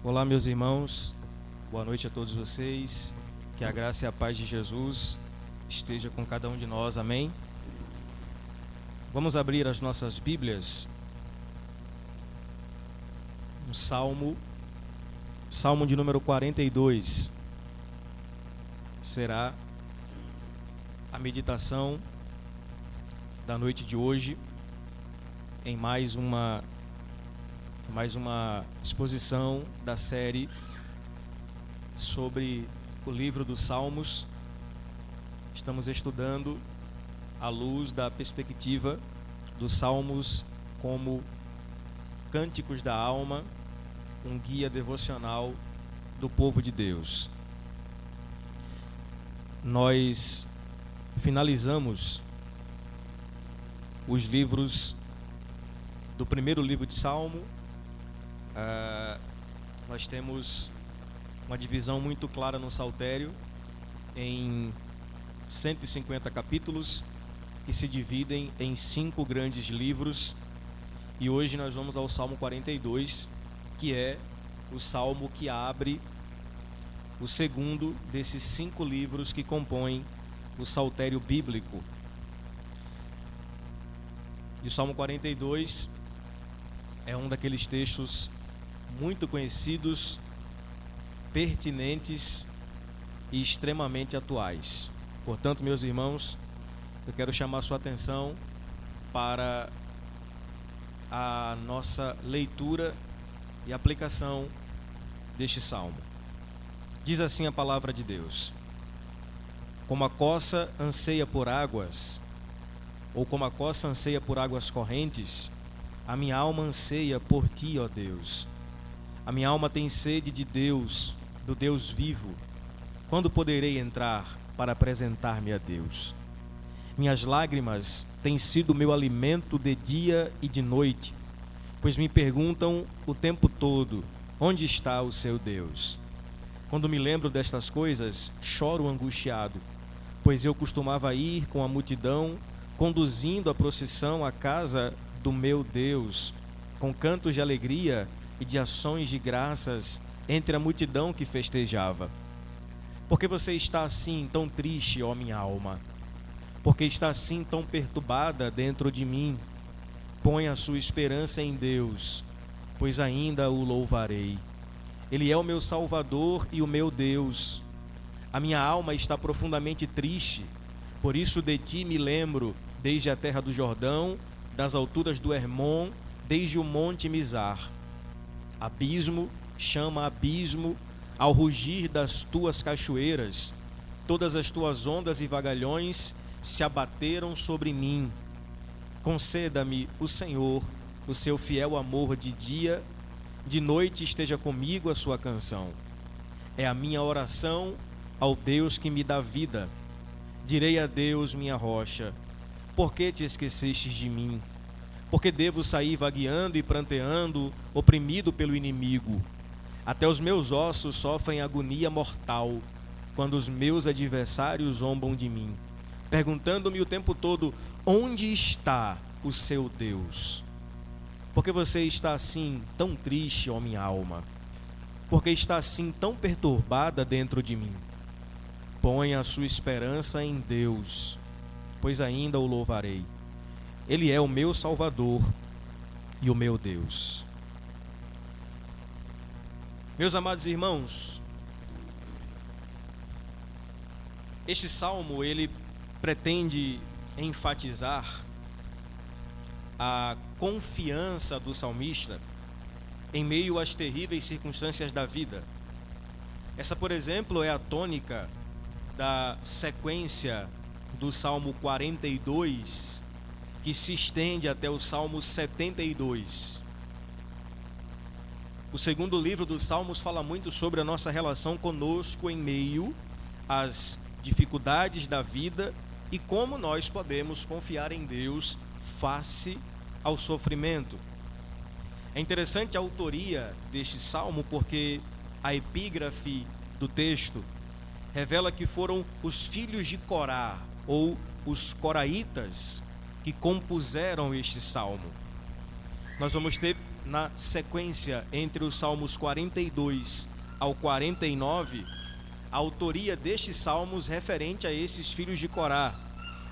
Olá, meus irmãos, boa noite a todos vocês, que a graça e a paz de Jesus esteja com cada um de nós, amém? Vamos abrir as nossas Bíblias no Salmo de número 42, será a meditação da noite de hoje, em mais uma exposição da série sobre o livro dos Salmos. Estamos estudando à luz da perspectiva dos Salmos como cânticos da alma, um guia devocional do povo de Deus. Nós finalizamos os livros do primeiro livro de Salmo. Nós temos uma divisão muito clara no Saltério em 150 capítulos que se dividem em 5 grandes livros, e hoje nós vamos ao Salmo 42, que é o salmo que abre o segundo desses 5 livros que compõem o Saltério bíblico. E o Salmo 42 é um daqueles textos muito conhecidos, pertinentes e extremamente atuais. Portanto, meus irmãos, eu quero chamar sua atenção para a nossa leitura e aplicação deste salmo. Diz assim a palavra de Deus: como a coça anseia por águas, ou como a coça anseia por águas correntes, a minha alma anseia por ti, ó Deus. A minha alma tem sede de Deus, do Deus vivo. Quando poderei entrar para apresentar-me a Deus? Minhas lágrimas têm sido meu alimento de dia e de noite, pois me perguntam o tempo todo: onde está o seu Deus? Quando me lembro destas coisas, choro angustiado, pois eu costumava ir com a multidão, conduzindo a procissão à casa do meu Deus, com cantos de alegria e de ações de graças entre a multidão que festejava. Porque você está assim tão triste, ó minha alma? Porque está assim tão perturbada dentro de mim? Põe a sua esperança em Deus, pois ainda o louvarei. Ele é o meu Salvador e o meu Deus. A minha alma está profundamente triste, por isso de ti me lembro, desde a terra do Jordão, das alturas do Hermon, desde o monte Mizar. Abismo chama abismo ao rugir das tuas cachoeiras. Todas as tuas ondas e vagalhões se abateram sobre mim. Conceda-me o Senhor o seu fiel amor de dia, de noite esteja comigo a sua canção. É a minha oração ao Deus que me dá vida. Direi a Deus, minha rocha: por que te esquecestes de mim? Porque devo sair vagueando e pranteando, oprimido pelo inimigo. Até os meus ossos sofrem agonia mortal, quando os meus adversários zombam de mim, perguntando-me o tempo todo: onde está o seu Deus? Porque você está assim tão triste, ó minha alma? Porque está assim tão perturbada dentro de mim? Ponha a sua esperança em Deus, pois ainda o louvarei. Ele é o meu Salvador e o meu Deus. Meus amados irmãos, este salmo, ele pretende enfatizar a confiança do salmista em meio às terríveis circunstâncias da vida. Essa, por exemplo, é a tônica da sequência do Salmo 42, que se estende até o Salmo 72. O segundo livro dos Salmos fala muito sobre a nossa relação conosco em meio às dificuldades da vida e como nós podemos confiar em Deus face ao sofrimento. É interessante a autoria deste salmo, porque a epígrafe do texto revela que foram os filhos de Corá, ou os coraitas, que compuseram este salmo. Nós vamos ter na sequência entre os salmos 42 ao 49, a autoria destes salmos referente a esses filhos de Corá,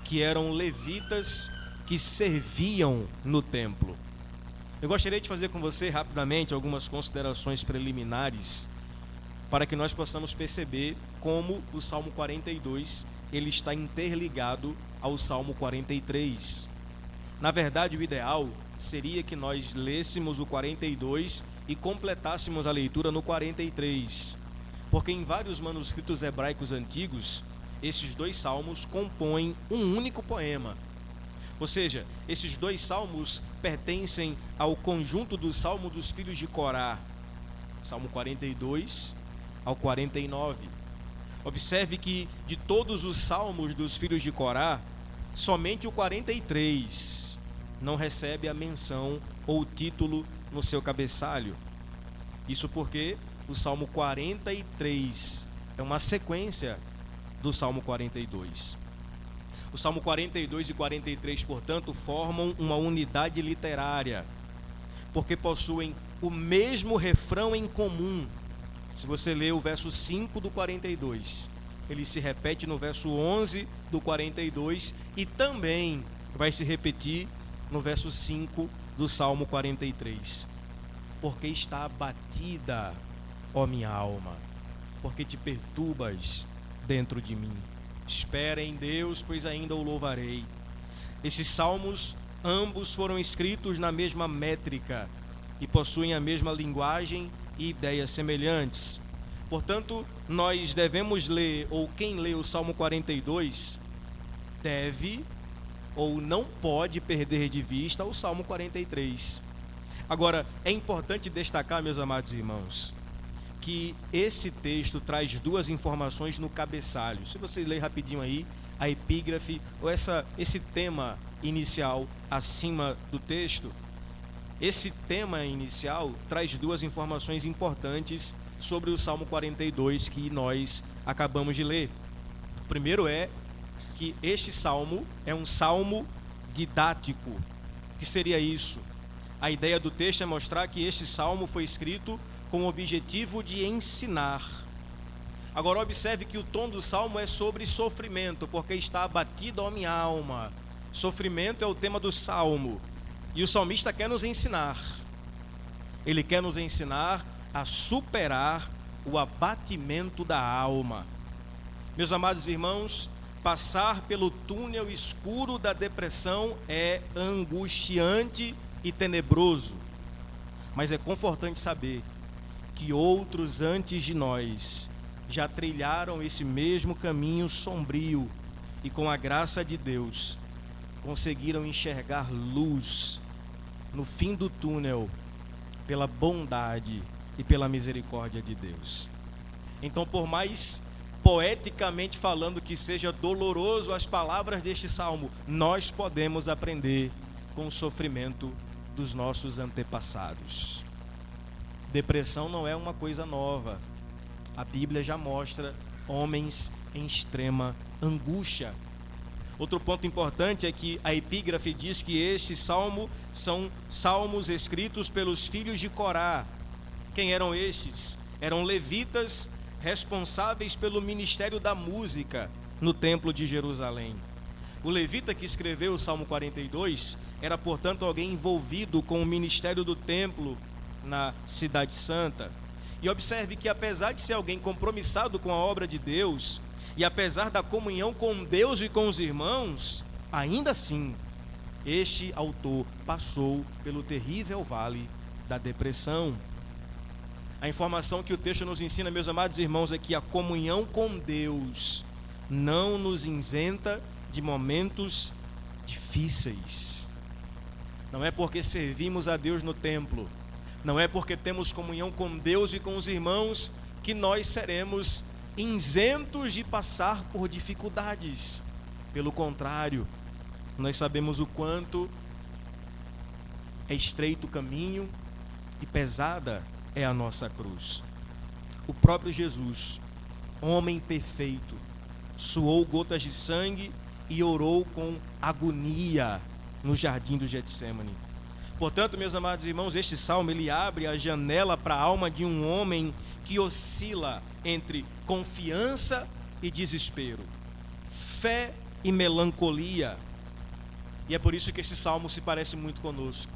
que eram levitas que serviam no templo. Eu gostaria de fazer com você rapidamente algumas considerações preliminares para que nós possamos perceber como o Salmo 42 ele está interligado ao Salmo 43. Na verdade, o ideal seria que nós lêssemos o 42 e completássemos a leitura no 43, porque em vários manuscritos hebraicos antigos, esses dois salmos compõem um único poema. Ou seja, esses dois salmos pertencem ao conjunto do Salmo dos filhos de Corá, Salmo 42 ao 49. Observe que de todos os salmos dos filhos de Corá, somente o 43 não recebe a menção ou título no seu cabeçalho. Isso porque o Salmo 43 é uma sequência do Salmo 42. O Salmo 42 e 43, portanto, formam uma unidade literária, porque possuem o mesmo refrão em comum. Se você ler o verso 5 do 42, ele se repete no verso 11 do 42 e também vai se repetir no verso 5 do Salmo 43. Porque está abatida, ó minha alma, porque te perturbas dentro de mim. Espera em Deus, pois ainda o louvarei. Esses salmos, ambos foram escritos na mesma métrica e possuem a mesma linguagem e ideias semelhantes. Portanto, nós devemos ler, ou quem lê o Salmo 42, deve ou não pode perder de vista o Salmo 43. Agora, é importante destacar, meus amados irmãos, que esse texto traz duas informações no cabeçalho. Se você ler rapidinho aí a epígrafe ou esse tema inicial acima do texto, esse tema inicial traz duas informações importantes sobre o Salmo 42 que nós acabamos de ler. O primeiro é que este salmo é um salmo didático. O que seria isso? A ideia do texto é mostrar que este salmo foi escrito com o objetivo de ensinar. Agora observe que o tom do salmo é sobre sofrimento, porque está abatida a minha alma. Sofrimento é o tema do salmo. E o salmista quer nos ensinar. Ele quer nos ensinar a superar o abatimento da alma. Meus amados irmãos, passar pelo túnel escuro da depressão é angustiante e tenebroso. Mas é confortante saber que outros antes de nós já trilharam esse mesmo caminho sombrio e com a graça de Deus conseguiram enxergar luz no fim do túnel pela bondade e pela misericórdia de Deus. Então, por mais poeticamente falando que seja doloroso as palavras deste salmo, nós podemos aprender com o sofrimento dos nossos antepassados. Depressão não é uma coisa nova. A Bíblia já mostra homens em extrema angústia. Outro ponto importante é que a epígrafe diz que este salmo são salmos escritos pelos filhos de Corá. Quem eram estes? Eram levitas responsáveis pelo ministério da música no templo de Jerusalém. O levita que escreveu o Salmo 42 era, portanto, alguém envolvido com o ministério do templo na Cidade Santa. E observe que, apesar de ser alguém compromissado com a obra de Deus, e apesar da comunhão com Deus e com os irmãos, ainda assim, este autor passou pelo terrível vale da depressão. A informação que o texto nos ensina, meus amados irmãos, é que a comunhão com Deus não nos isenta de momentos difíceis. Não é porque servimos a Deus no templo, não é porque temos comunhão com Deus e com os irmãos que nós seremos isentos de passar por dificuldades. Pelo contrário, nós sabemos o quanto é estreito o caminho e pesada é a nossa cruz. O próprio Jesus, homem perfeito, suou gotas de sangue e orou com agonia no jardim do Getsêmani. Portanto, meus amados irmãos, este salmo ele abre a janela para a alma de um homem que oscila entre confiança e desespero, fé e melancolia. E é por isso que esse salmo se parece muito conosco,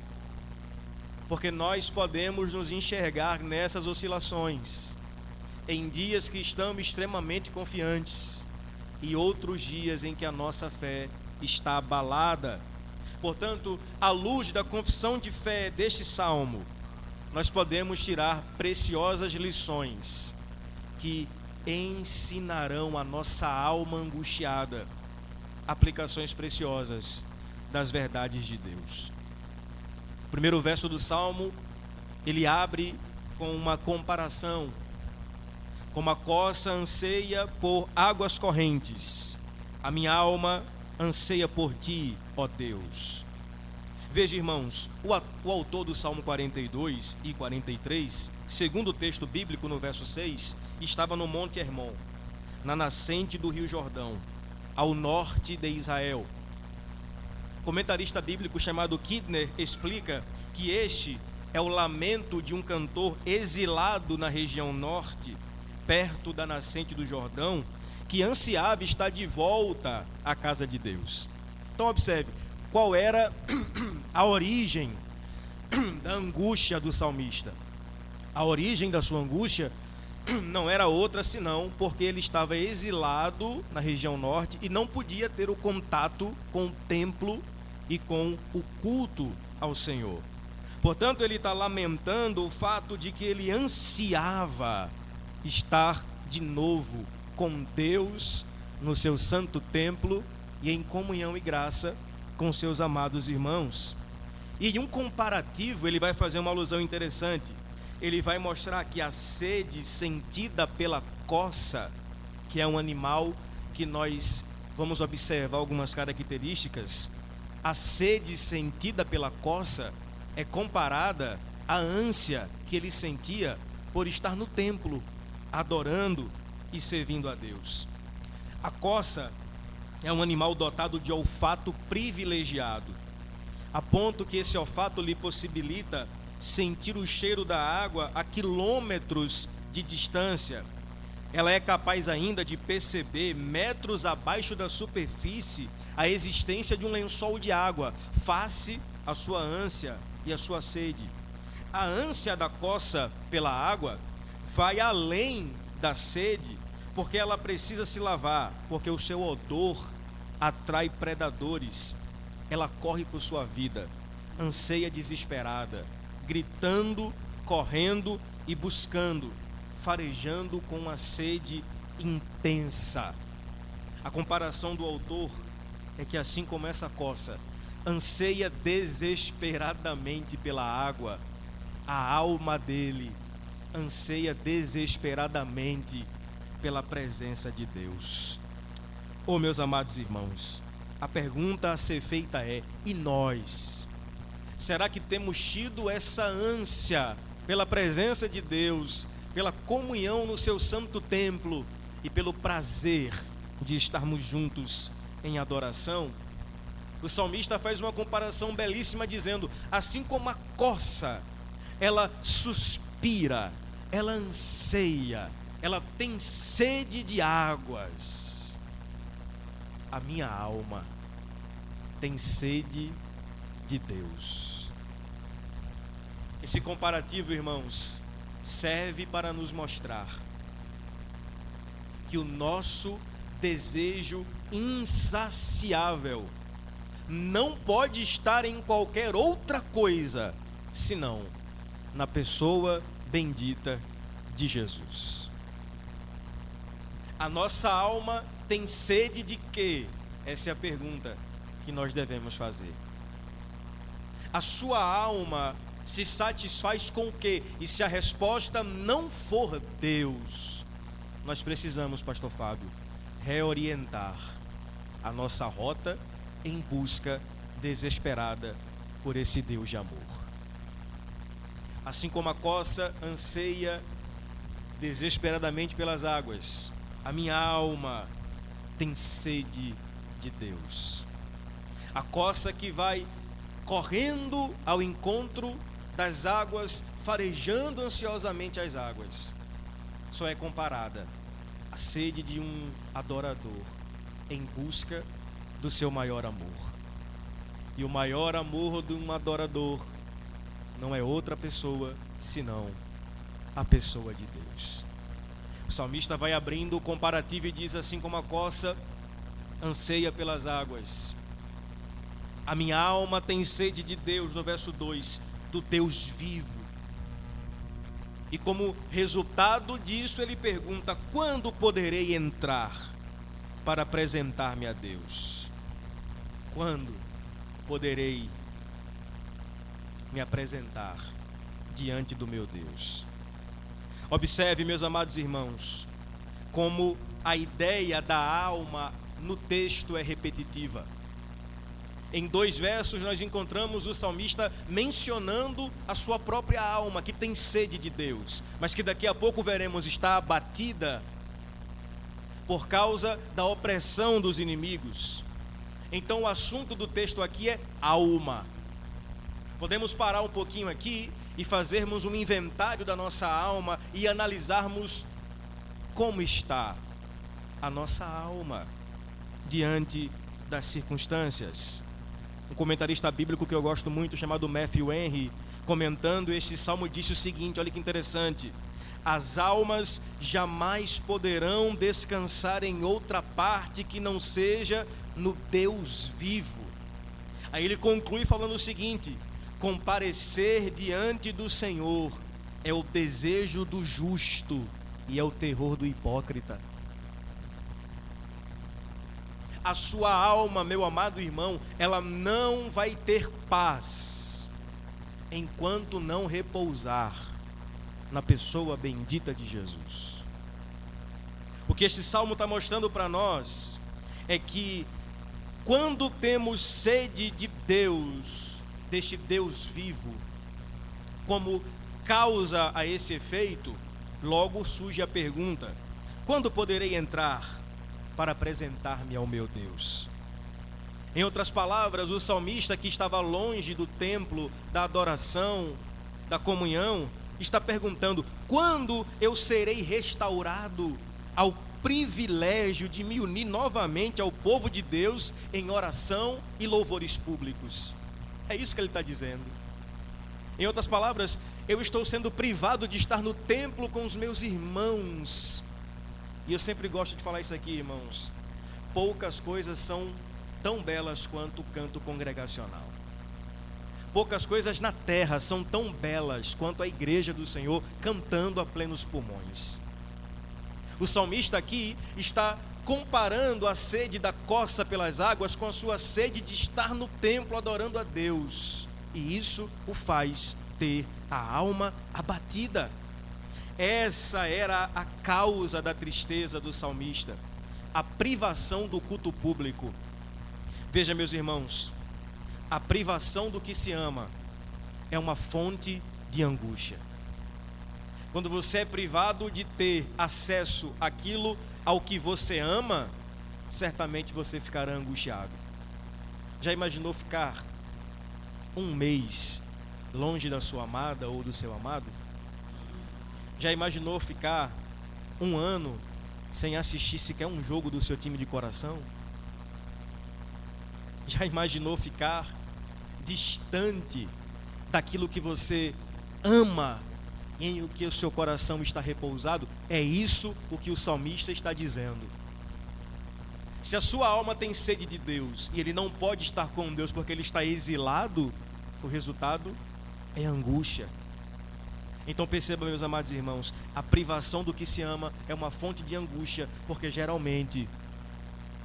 porque nós podemos nos enxergar nessas oscilações, em dias que estamos extremamente confiantes e outros dias em que a nossa fé está abalada. Portanto, à luz da confissão de fé deste salmo, nós podemos tirar preciosas lições que ensinarão a nossa alma angustiada aplicações preciosas das verdades de Deus. O primeiro verso do salmo, ele abre com uma comparação. Como a corça anseia por águas correntes, a minha alma anseia por ti, ó Deus. Veja, irmãos, o autor do Salmo 42 e 43, segundo o texto bíblico no verso 6, estava no Monte Hermon, na nascente do Rio Jordão, ao norte de Israel. O comentarista bíblico chamado Kidner explica que este é o lamento de um cantor exilado na região norte, perto da nascente do Jordão, que ansiava estar de volta à casa de Deus. Então observe, qual era a origem da angústia do salmista? A origem da sua angústia não era outra senão porque ele estava exilado na região norte e não podia ter o contato com o templo e com o culto ao Senhor. Portanto, ele está lamentando o fato de que ele ansiava estar de novo com Deus no seu santo templo e em comunhão e graça com seus amados irmãos. E em um comparativo ele vai fazer uma alusão interessante. Ele vai mostrar que a sede sentida pela coça, que é um animal que nós vamos observar algumas características, a sede sentida pela coça é comparada à ânsia que ele sentia por estar no templo, adorando e servindo a Deus. A coça é um animal dotado de olfato privilegiado, a ponto que esse olfato lhe possibilita sentir o cheiro da água a quilômetros de distância. Ela é capaz ainda de perceber metros abaixo da superfície a existência de um lençol de água, face à sua ânsia e à sua sede. A ânsia da coça pela água vai além da sede, porque ela precisa se lavar, porque o seu odor atrai predadores. Ela corre por sua vida, anseia desesperada, gritando, correndo e buscando, farejando com uma sede intensa. A comparação do autor é que assim como essa coça anseia desesperadamente pela água, a alma dele anseia desesperadamente pela presença de Deus. Oh, meus amados irmãos, a pergunta a ser feita é: e nós? Será que temos tido essa ânsia pela presença de Deus, pela comunhão no seu santo templo e pelo prazer de estarmos juntos em adoração? O salmista faz uma comparação belíssima dizendo: assim como a corça, ela suspira, ela anseia, ela tem sede de águas, a minha alma tem sede de Deus. Esse comparativo, irmãos, serve para nos mostrar que o nosso desejo insaciável não pode estar em qualquer outra coisa senão na pessoa bendita de Jesus. A nossa alma tem sede de quê? Essa é a pergunta que nós devemos fazer. A sua alma se satisfaz com o quê? E se a resposta não for Deus, nós precisamos, pastor Fábio, reorientar a nossa rota em busca desesperada por esse Deus de amor. Assim como a coça anseia desesperadamente pelas águas, a minha alma tem sede de Deus. A coça que vai correndo ao encontro das águas, farejando ansiosamente as águas, só é comparada à sede de um adorador em busca do seu maior amor. E o maior amor de um adorador não é outra pessoa senão a pessoa de Deus. O salmista vai abrindo o comparativo e diz assim: como a corça anseia pelas águas, a minha alma tem sede de Deus, no verso 2, do Deus vivo. E como resultado disso, ele pergunta: quando poderei entrar para apresentar-me a Deus? Quando poderei me apresentar diante do meu Deus? Observe, meus amados irmãos, como a ideia da alma no texto é repetitiva. Em 2 versos nós encontramos o salmista mencionando a sua própria alma, que tem sede de Deus, mas que daqui a pouco veremos está abatida por causa da opressão dos inimigos. Então o assunto do texto aqui é alma. Podemos parar um pouquinho aqui e fazermos um inventário da nossa alma e analisarmos como está a nossa alma diante das circunstâncias. Um comentarista bíblico que eu gosto muito, chamado Matthew Henry, comentando este salmo, disse o seguinte: olha que interessante: as almas jamais poderão descansar em outra parte que não seja no Deus vivo. Aí ele conclui falando o seguinte: comparecer diante do Senhor é o desejo do justo e é o terror do hipócrita. A sua alma, meu amado irmão, ela não vai ter paz enquanto não repousar na pessoa bendita de Jesus. O que este salmo está mostrando para nós é que quando temos sede de Deus, deste Deus vivo, como causa a esse efeito, logo surge a pergunta: quando poderei entrar para apresentar-me ao meu Deus? Em outras palavras, o salmista, que estava longe do templo, da adoração, da comunhão, está perguntando: quando eu serei restaurado ao privilégio de me unir novamente ao povo de Deus em oração e louvores públicos? É isso que ele está dizendo. Em outras palavras, eu estou sendo privado de estar no templo com os meus irmãos. E eu sempre gosto de falar isso aqui, irmãos: poucas coisas são tão belas quanto o canto congregacional. Poucas coisas na terra são tão belas quanto a igreja do Senhor cantando a plenos pulmões. O salmista aqui está comparando a sede da corça pelas águas com a sua sede de estar no templo adorando a Deus. E isso o faz ter a alma abatida. Essa era a causa da tristeza do salmista: a privação do culto público. Veja, meus irmãos, a privação do que se ama é uma fonte de angústia. Quando você é privado de ter acesso àquilo ao que você ama, certamente você ficará angustiado. Já imaginou ficar um mês longe da sua amada ou do seu amado? Já imaginou ficar um ano sem assistir sequer um jogo do seu time de coração? Já imaginou ficar distante daquilo que você ama, em o que o seu coração está repousado? É isso o que o salmista está dizendo. Se a sua alma tem sede de Deus e ele não pode estar com Deus porque ele está exilado, o resultado é angústia. Então perceba, meus amados irmãos, a privação do que se ama é uma fonte de angústia, porque geralmente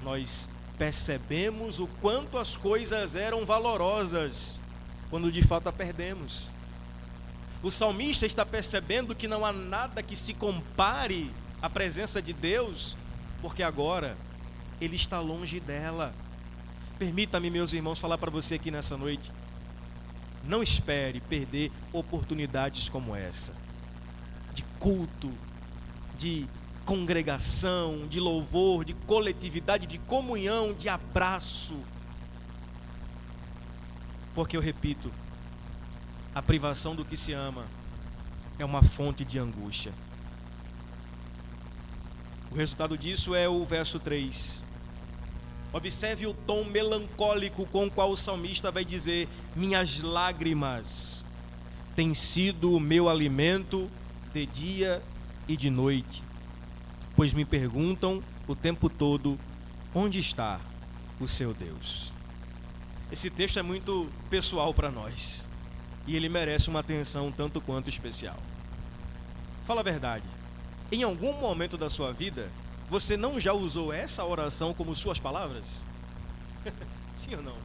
nós percebemos o quanto as coisas eram valorosas quando de fato a perdemos. O salmista está percebendo que não há nada que se compare à presença de Deus, porque agora ele está longe dela. Permita-me, meus irmãos, falar para você aqui nessa noite: não espere perder oportunidades como essa, de culto, de congregação, de louvor, de coletividade, de comunhão, de abraço. Porque eu repito, a privação do que se ama é uma fonte de angústia. O resultado disso é o verso 3. Observe o tom melancólico com o qual o salmista vai dizer: minhas lágrimas têm sido o meu alimento de dia e de noite, pois me perguntam o tempo todo: onde está o seu Deus? Esse texto é muito pessoal para nós e ele merece uma atenção tanto quanto especial. Fala a verdade, em algum momento da sua vida você não já usou essa oração como suas palavras? Sim ou não?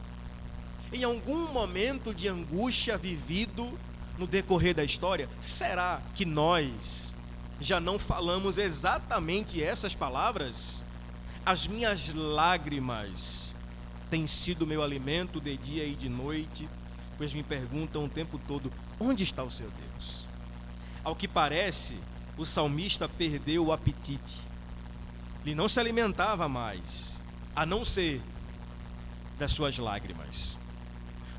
Em algum momento de angústia vivido no decorrer da história, será que nós já não falamos exatamente essas palavras? As minhas lágrimas têm sido meu alimento de dia e de noite, pois me perguntam o tempo todo: onde está o seu Deus? Ao que parece, o salmista perdeu o apetite. Ele não se alimentava mais, a não ser das suas lágrimas.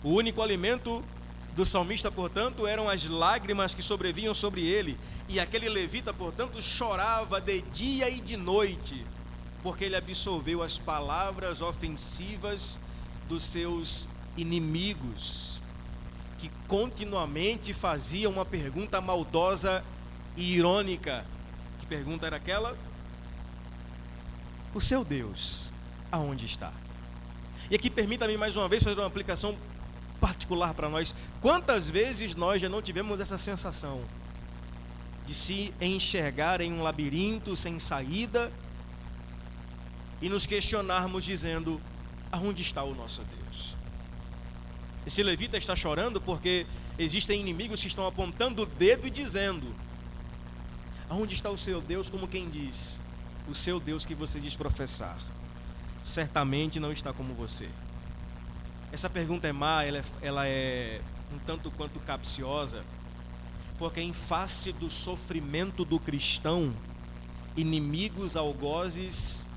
O único alimento do salmista, portanto, eram as lágrimas que sobrevinham sobre ele. E aquele levita, portanto, chorava de dia e de noite, porque ele absorveu as palavras ofensivas dos seus inimigos, que continuamente faziam uma pergunta maldosa e irônica. Que pergunta era aquela? O seu Deus, aonde está? E aqui permita-me mais uma vez fazer uma aplicação particular para nós. Quantas vezes nós já não tivemos essa sensação de se enxergar em um labirinto sem saída e nos questionarmos dizendo: aonde está o nosso Deus? Esse levita está chorando porque existem inimigos que estão apontando o dedo e dizendo: aonde está o seu Deus? Como quem diz: o seu Deus que você diz professar certamente não está como você. Essa pergunta é má, ela é um tanto quanto capciosa, porque em face do sofrimento do cristão, inimigos algozes,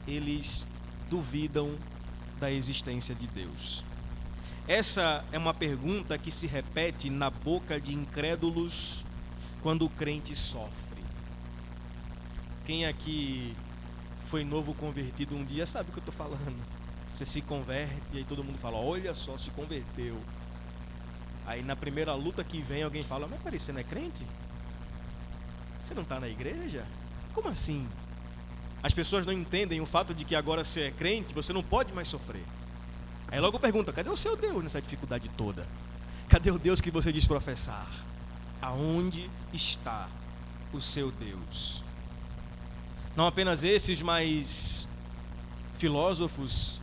eles duvidam da existência de Deus. Essa é uma pergunta que se repete na boca de incrédulos quando o crente sofre. Quem aqui foi novo convertido um dia sabe o que eu estou falando. Você se converte e aí todo mundo fala: olha só, se converteu. Aí na primeira luta que vem alguém fala: mas peraí, você não é crente? Você não está na igreja? Como assim? As pessoas não entendem o fato de que agora você é crente, você não pode mais sofrer. Aí logo pergunta: cadê o seu Deus nessa dificuldade toda? Cadê o Deus que você diz professar? Aonde está o seu Deus? Não apenas esses, mas filósofos,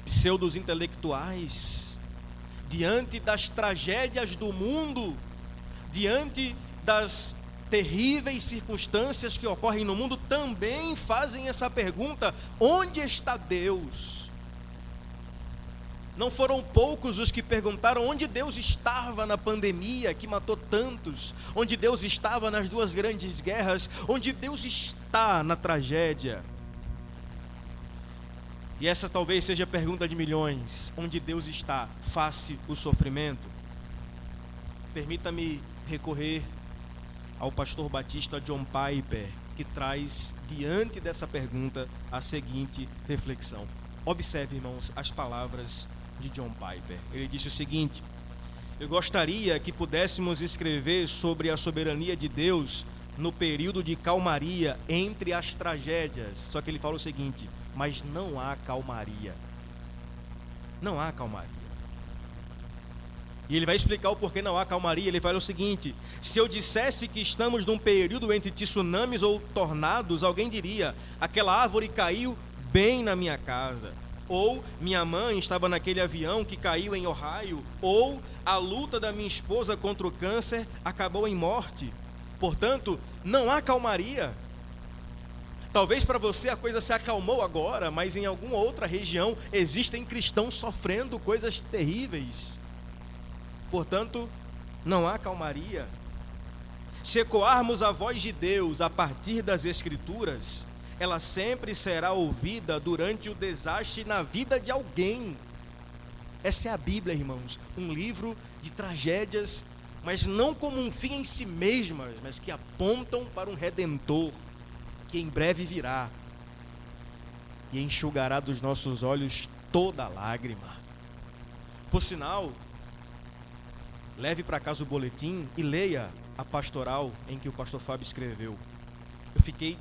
pseudos intelectuais, diante das tragédias do mundo, diante das terríveis circunstâncias que ocorrem no mundo, também fazem essa pergunta: onde está Deus? Não foram poucos os que perguntaram onde Deus estava na pandemia que matou tantos, onde Deus estava nas duas grandes guerras, onde Deus está na tragédia. E essa talvez seja a pergunta de milhões: onde Deus está face o sofrimento? Permita-me recorrer ao pastor batista John Piper, que traz diante dessa pergunta a seguinte reflexão. Observe, irmãos, as palavras de John Piper. Ele disse o seguinte: eu gostaria que pudéssemos escrever sobre a soberania de Deus no período de calmaria entre as tragédias. Só que ele fala o seguinte: mas não há calmaria. Não há calmaria. E ele vai explicar o porquê não há calmaria. Ele fala o seguinte: se eu dissesse que estamos num período entre tsunamis ou tornados, alguém diria: aquela árvore caiu bem na minha casa. Ou minha mãe estava naquele avião que caiu em Ohio. Ou a luta da minha esposa contra o câncer acabou em morte. Portanto, não há calmaria. Talvez para você a coisa se acalmou agora, mas em alguma outra região existem cristãos sofrendo coisas terríveis. Portanto, não há calmaria. Se ecoarmos a voz de Deus a partir das Escrituras, ela sempre será ouvida durante o desastre na vida de alguém. Essa é a Bíblia, irmãos, um livro de tragédias, mas não como um fim em si mesmas, mas que apontam para um Redentor, que em breve virá e enxugará dos nossos olhos toda lágrima. Por sinal, leve para casa o boletim e leia a pastoral em que o pastor Fábio escreveu. Eu fiquei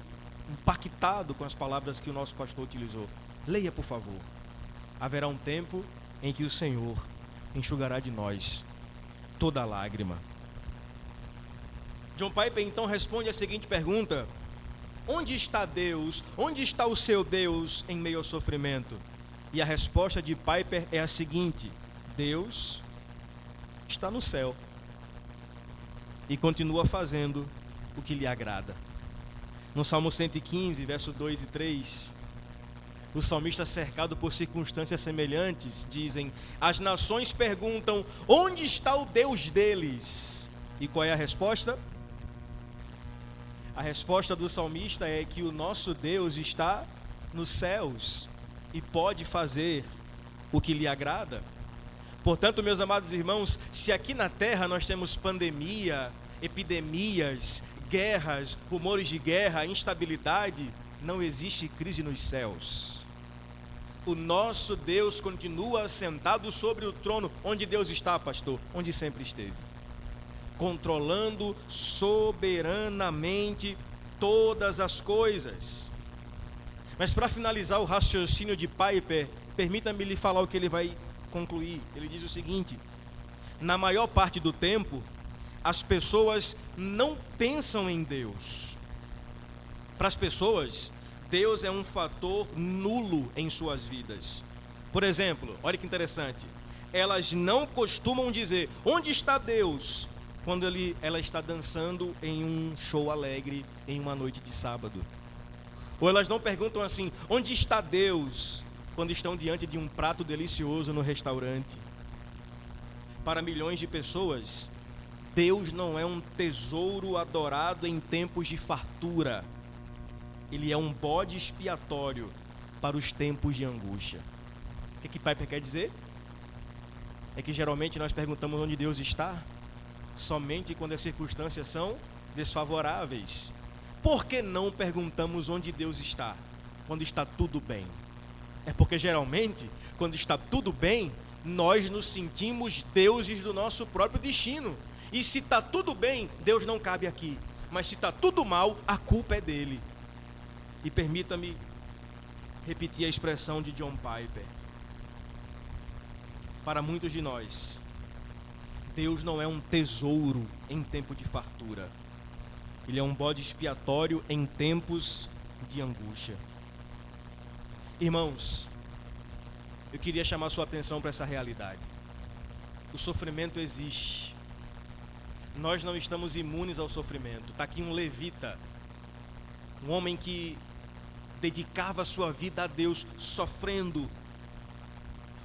impactado com as palavras que o nosso pastor utilizou. Leia, por favor. Haverá um tempo em que o Senhor enxugará de nós toda lágrima. John Piper então responde a seguinte pergunta: onde está Deus? Onde está o seu Deus em meio ao sofrimento? E a resposta de Piper é a seguinte: Deus está no céu e continua fazendo o que lhe agrada. No Salmo 115, verso 2 e 3, o salmista, cercado por circunstâncias semelhantes, dizem: as nações perguntam, onde está o Deus deles? E qual é a resposta? A resposta do salmista é que o nosso Deus está nos céus e pode fazer o que lhe agrada. Portanto, meus amados irmãos, se aqui na terra nós temos pandemia, epidemias, guerras, rumores de guerra, instabilidade, não existe crise nos céus. O nosso Deus continua assentado sobre o trono. Onde Deus está, pastor? Onde sempre esteve. Controlando soberanamente todas as coisas. Mas para finalizar o raciocínio de Piper, permita-me lhe falar o que ele vai concluir. Ele diz o seguinte: na maior parte do tempo, as pessoas não pensam em Deus. Para as pessoas, Deus é um fator nulo em suas vidas. Por exemplo, olha que interessante, elas não costumam dizer, onde está Deus? Quando ela está dançando em um show alegre, em uma noite de sábado. Ou elas não perguntam assim, onde está Deus? Quando estão diante de um prato delicioso no restaurante. Para milhões de pessoas, Deus não é um tesouro adorado em tempos de fartura. Ele é um bode expiatório para os tempos de angústia. O que Piper quer dizer? É que geralmente nós perguntamos onde Deus está somente quando as circunstâncias são desfavoráveis. Por que não perguntamos onde Deus está quando está tudo bem? É porque geralmente, quando está tudo bem, nós nos sentimos deuses do nosso próprio destino. E se está tudo bem, Deus não cabe aqui. Mas se está tudo mal, a culpa é dele. E permita-me repetir a expressão de John Piper. Para muitos de nós, Deus não é um tesouro em tempo de fartura. Ele é um bode expiatório em tempos de angústia. Irmãos, eu queria chamar sua atenção para essa realidade. O sofrimento existe. Nós não estamos imunes ao sofrimento. Está aqui um levita, um homem que dedicava sua vida a Deus, sofrendo.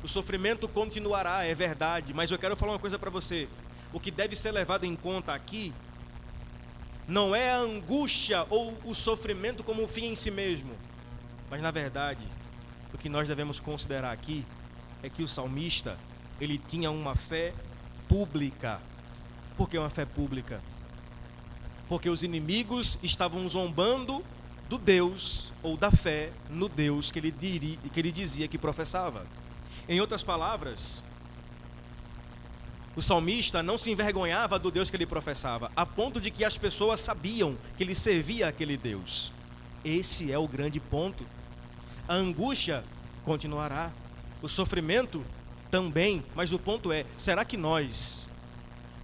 O sofrimento continuará, é verdade, mas eu quero falar uma coisa para você. O que deve ser levado em conta aqui não é a angústia ou o sofrimento como um fim em si mesmo, mas na verdade, o que nós devemos considerar aqui é que o salmista, ele tinha uma fé pública. Por que uma fé pública? Porque os inimigos estavam zombando do Deus ou da fé no Deus que ele dizia que professava. Em outras palavras, o salmista não se envergonhava do Deus que ele professava, a ponto de que as pessoas sabiam que ele servia aquele Deus. Esse é o grande ponto. A angústia continuará, o sofrimento também, mas o ponto é, será que nós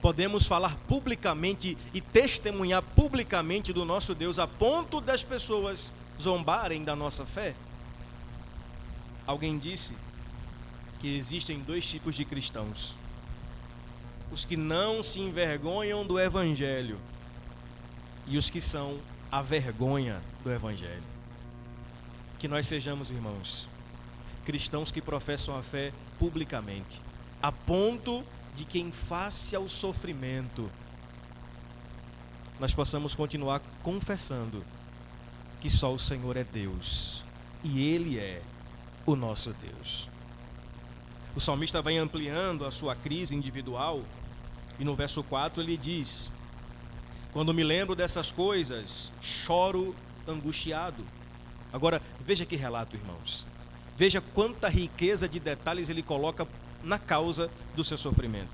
podemos falar publicamente e testemunhar publicamente do nosso Deus a ponto das pessoas zombarem da nossa fé? Alguém disse que existem dois tipos de cristãos: os que não se envergonham do Evangelho e os que são a vergonha do Evangelho. Que nós sejamos, irmãos, cristãos que professam a fé publicamente, a ponto de que em face ao sofrimento nós possamos continuar confessando que só o Senhor é Deus e Ele é o nosso Deus. O salmista vai ampliando a sua crise individual e no verso 4 ele diz: quando me lembro dessas coisas, choro angustiado. Agora, veja que relato, irmãos. Veja quanta riqueza de detalhes ele coloca na causa do seu sofrimento.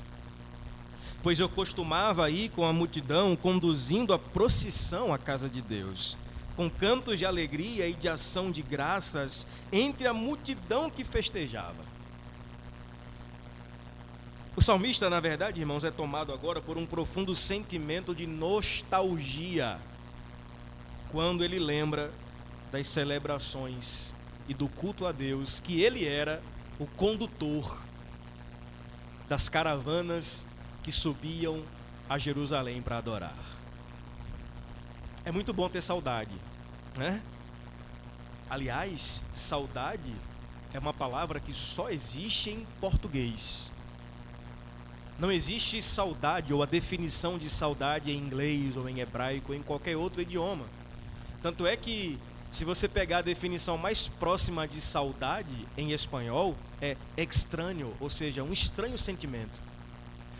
Pois eu costumava ir com a multidão, conduzindo a procissão à casa de Deus, com cantos de alegria e de ação de graças entre a multidão que festejava. O salmista, na verdade, irmãos, é tomado agora por um profundo sentimento de nostalgia, quando ele lembra das celebrações e do culto a Deus, que ele era o condutor das caravanas que subiam a Jerusalém para adorar. É muito bom ter saudade, né? Aliás, saudade é uma palavra que só existe em português. Não existe saudade ou a definição de saudade em inglês ou em hebraico ou em qualquer outro idioma. Tanto é que, se você pegar a definição mais próxima de saudade em espanhol, é extraño, ou seja, um estranho sentimento.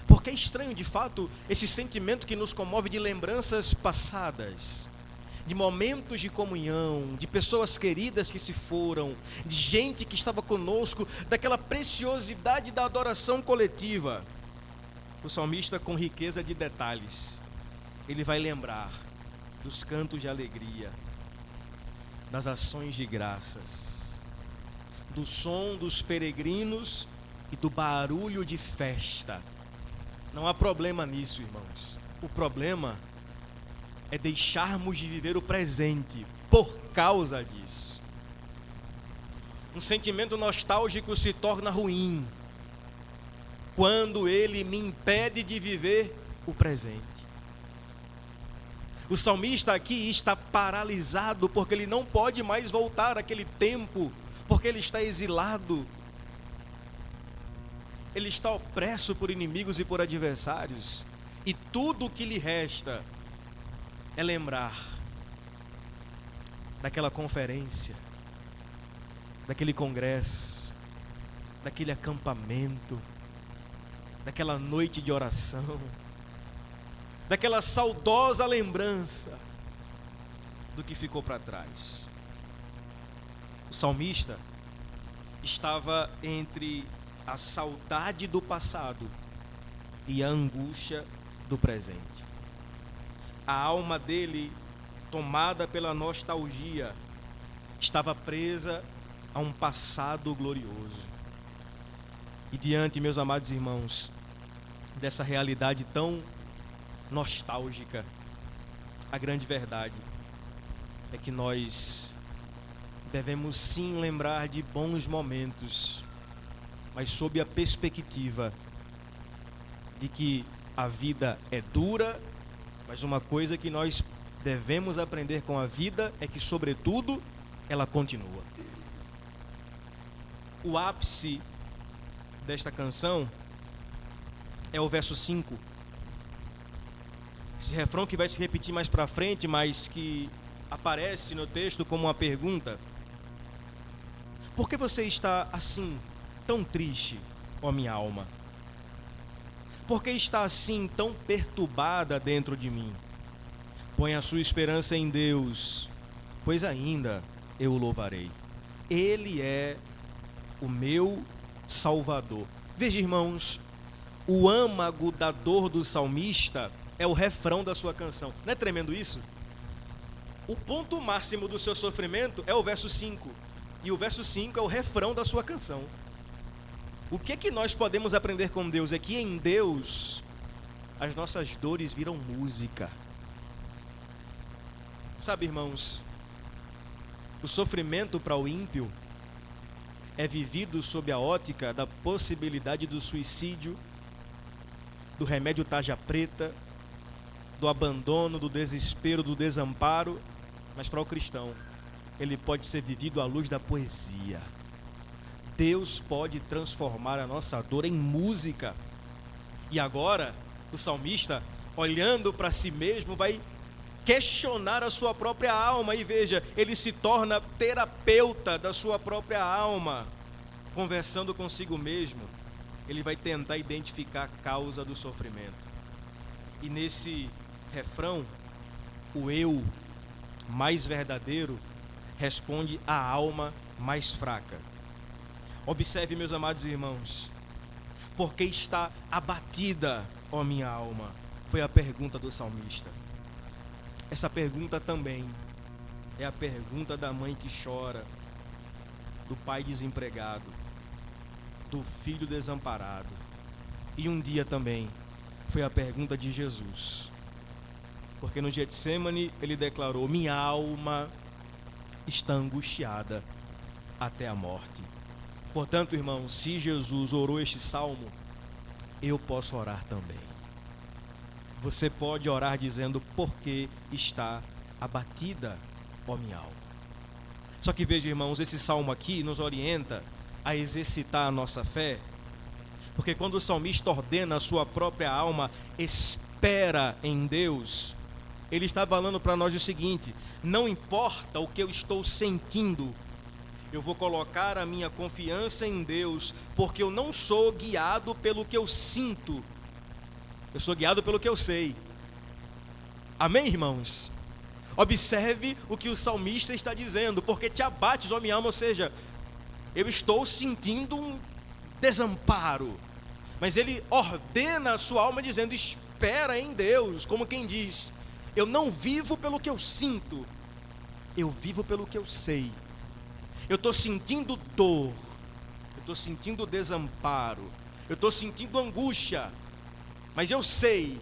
Porque é estranho, de fato, esse sentimento que nos comove de lembranças passadas, de momentos de comunhão, de pessoas queridas que se foram, de gente que estava conosco, daquela preciosidade da adoração coletiva. O salmista, com riqueza de detalhes, ele vai lembrar dos cantos de alegria, das ações de graças, do som dos peregrinos e do barulho de festa. Não há problema nisso, irmãos. O problema é deixarmos de viver o presente por causa disso. Um sentimento nostálgico se torna ruim quando ele me impede de viver o presente. O salmista aqui está paralisado porque ele não pode mais voltar àquele tempo, porque ele está exilado. Ele está opresso por inimigos e por adversários, e tudo o que lhe resta é lembrar daquela conferência, daquele congresso, daquele acampamento, daquela noite de oração, daquela saudosa lembrança do que ficou para trás. O salmista estava entre a saudade do passado e a angústia do presente. A alma dele, tomada pela nostalgia, estava presa a um passado glorioso. E diante, meus amados irmãos, dessa realidade tão nostálgica, a grande verdade é que nós devemos sim lembrar de bons momentos, mas sob a perspectiva de que a vida é dura, mas uma coisa que nós devemos aprender com a vida é que, sobretudo, ela continua. O ápice desta canção é o verso 5. Esse refrão que vai se repetir mais para frente, mas que aparece no texto como uma pergunta: por que você está assim, tão triste, ó minha alma? Por que está assim, tão perturbada dentro de mim? Põe a sua esperança em Deus, pois ainda eu o louvarei. Ele é o meu Salvador. Veja, irmãos, o âmago da dor do salmista é o refrão da sua canção. Não é tremendo isso? O ponto máximo do seu sofrimento é o verso 5. E o verso 5 é o refrão da sua canção. O que é que nós podemos aprender com Deus? É que em Deus as nossas dores viram música. Sabe, irmãos, o sofrimento para o ímpio é vivido sob a ótica da possibilidade do suicídio, do remédio tarja preta, do abandono, do desespero, do desamparo. Mas para o cristão, ele pode ser vivido à luz da poesia. Deus pode transformar a nossa dor em música. E agora, o salmista, olhando para si mesmo, vai questionar a sua própria alma. E veja, ele se torna terapeuta da sua própria alma, conversando consigo mesmo. ele vai tentar identificar a causa do sofrimento. E nesse refrão, o eu mais verdadeiro responde à alma mais fraca. Observe, meus amados irmãos, por que está abatida, ó minha alma? Foi a pergunta do salmista. Essa pergunta também é a pergunta da mãe que chora, do pai desempregado, do filho desamparado. E um dia também foi a pergunta de Jesus. Porque no Getsêmani ele declarou: minha alma está angustiada até a morte. Portanto, irmãos, se Jesus orou este salmo, eu posso orar também. Você pode orar dizendo: por que está abatida, ó minha alma? Só que veja, irmãos, esse salmo aqui nos orienta a exercitar a nossa fé, porque quando o salmista ordena a sua própria alma, espera em Deus, ele está falando para nós o seguinte: não importa o que eu estou sentindo, eu vou colocar a minha confiança em Deus, porque eu não sou guiado pelo que eu sinto, eu sou guiado pelo que eu sei. Amém, irmãos? Observe o que o salmista está dizendo: porque te abates, ó minha alma, ou seja, eu estou sentindo um desamparo, mas ele ordena a sua alma dizendo: espera em Deus, como quem diz: eu não vivo pelo que eu sinto, eu vivo pelo que eu sei. Eu estou sentindo dor, eu estou sentindo desamparo, eu estou sentindo angústia, mas eu sei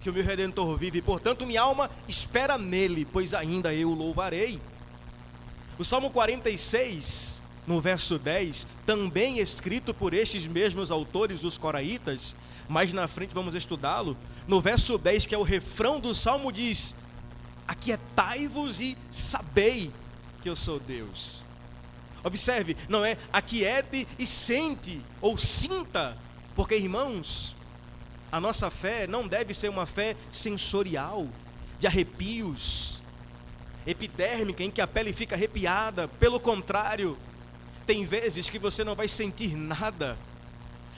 que o meu Redentor vive, e portanto minha alma espera nele, pois ainda eu o louvarei. O Salmo 46, no verso 10, também escrito por estes mesmos autores, os coraitas, mais na frente vamos estudá-lo. No verso 10, que é o refrão do Salmo, diz: aquietai-vos e sabei que eu sou Deus. Observe, não é aquiete e sente, ou sinta, porque, irmãos, a nossa fé não deve ser uma fé sensorial, de arrepios, epidérmica, em que a pele fica arrepiada. Pelo contrário, tem vezes que você não vai sentir nada,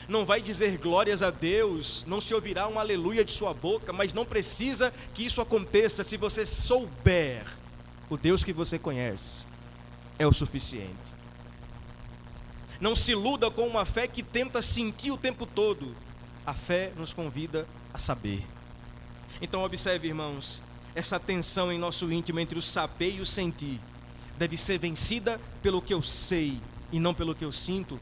não vai dizer glórias a Deus, não se ouvirá um aleluia de sua boca, mas não precisa que isso aconteça. Se você souber o Deus que você conhece, é o suficiente. Não se iluda com uma fé que tenta sentir o tempo todo. A fé nos convida a saber. Então observe, irmãos, essa tensão em nosso íntimo entre o saber e o sentir deve ser vencida pelo que eu sei e não pelo que eu sinto.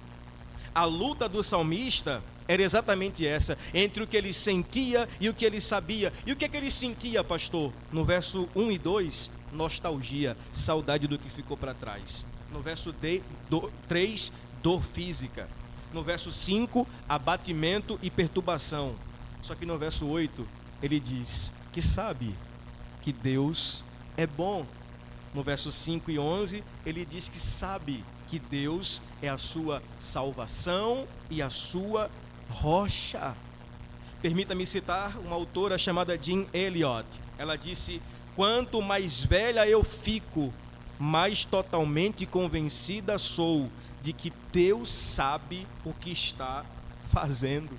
A luta do salmista era exatamente essa, entre o que ele sentia e o que ele sabia. E o que é que ele sentia, pastor? No verso 1 e 2, nostalgia, saudade do que ficou para trás. No verso 3, dor física. No verso 5, abatimento e perturbação. Só que no verso 8, ele diz que sabe que Deus é bom. No verso 5 e 11, ele diz que sabe que Deus é a sua salvação e a sua rocha. Permita-me citar uma autora chamada Jean Elliott. Ela disse: quanto mais velha eu fico, mais totalmente convencida sou de que Deus sabe o que está fazendo.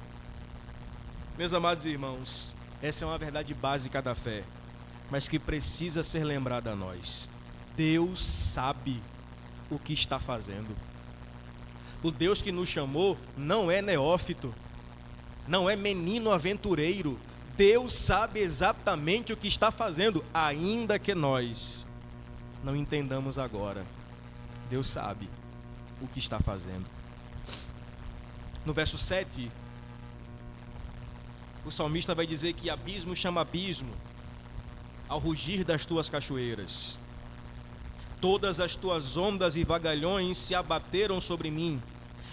Meus amados irmãos, essa é uma verdade básica da fé, mas que precisa ser lembrada a nós. Deus sabe o que está fazendo. O Deus que nos chamou não é neófito, não é menino aventureiro. Deus sabe exatamente o que está fazendo, ainda que nós não entendamos agora. Deus sabe o que está fazendo. No verso 7, o salmista vai dizer que abismo chama abismo ao rugir das tuas cachoeiras. Todas as tuas ondas e vagalhões se abateram sobre mim.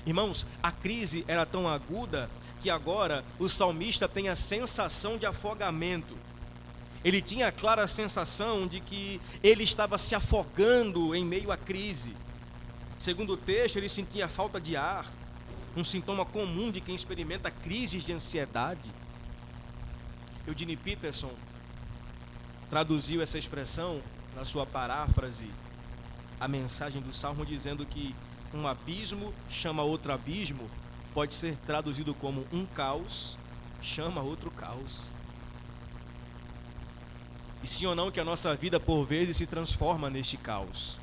Irmãos, a crise era tão aguda que agora o salmista tem a sensação de afogamento. Ele tinha a clara sensação de que ele estava se afogando em meio à crise. Segundo o texto, ele sentia falta de ar, um sintoma comum de quem experimenta crises de ansiedade. Eugene Peterson traduziu essa expressão na sua paráfrase, a mensagem do Salmo, dizendo que um abismo chama outro abismo, pode ser traduzido como um caos, chama outro caos. E sim ou não que a nossa vida por vezes se transforma neste caos.